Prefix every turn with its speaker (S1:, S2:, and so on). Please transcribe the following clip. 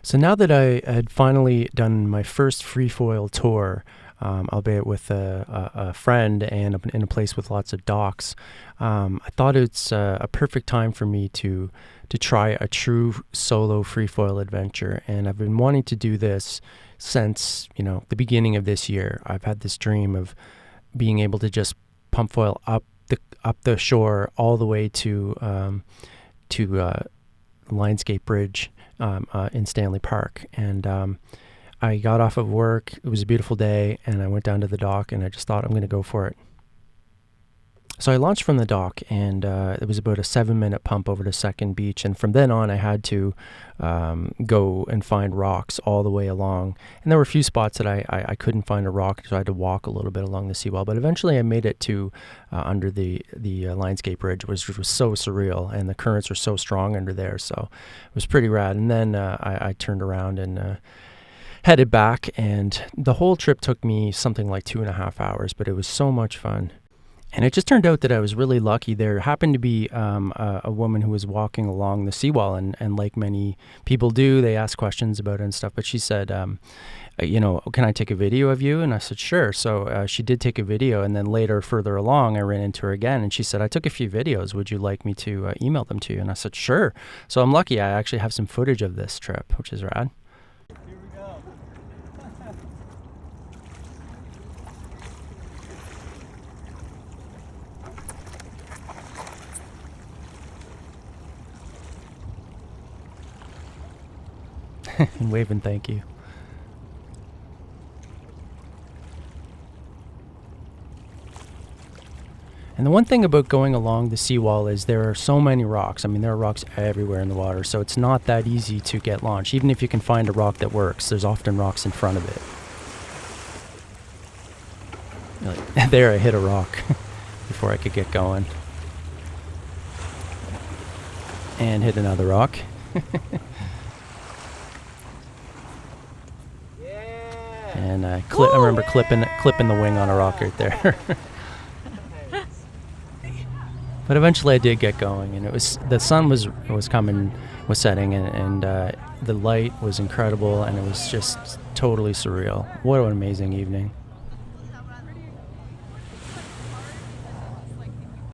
S1: So now that I had finally done my first freefoil tour, albeit with a friend and in a place with lots of docks, I thought it's a perfect time for me to try a true solo freefoil adventure. And I've been wanting to do this since the beginning of this year. I've had this dream of being able to just pump foil up the shore all the way to Lionsgate Bridge in Stanley Park. And I got off of work. It was a beautiful day, and I went down to the dock, and I just thought I'm going to go for it. So I launched from the dock, and it was about a 7-minute pump over to Second Beach. And from then on, I had to go and find rocks all the way along. And there were a few spots that I couldn't find a rock, so I had to walk a little bit along the seawall. But eventually I made it to under the Lionsgate Bridge, which was so surreal. And the currents were so strong under there, so it was pretty rad. And then I turned around and headed back. And the whole trip took me something like 2.5 hours, but it was so much fun. And it just turned out that I was really lucky. There happened to be a woman who was walking along the seawall, and like many people do, they ask questions about it and stuff. But she said, can I take a video of you? And I said, sure. So she did take a video, and then later, further along, I ran into her again, and she said, I took a few videos. Would you like me to email them to you? And I said, sure. So I'm lucky. I actually have some footage of this trip, which is rad.
S2: Here we go.
S1: And waving thank you. And the one thing about going along the seawall is there are so many rocks. I mean, there are rocks everywhere in the water, so it's not that easy to get launched. Even if you can find a rock that works, there's often rocks in front of it. There, I hit a rock before I could get going. And hit another rock. And I remember clipping the wing on a rock right there. But eventually I did get going, and the sun was setting, and the light was incredible, and it was just totally surreal. What an amazing evening.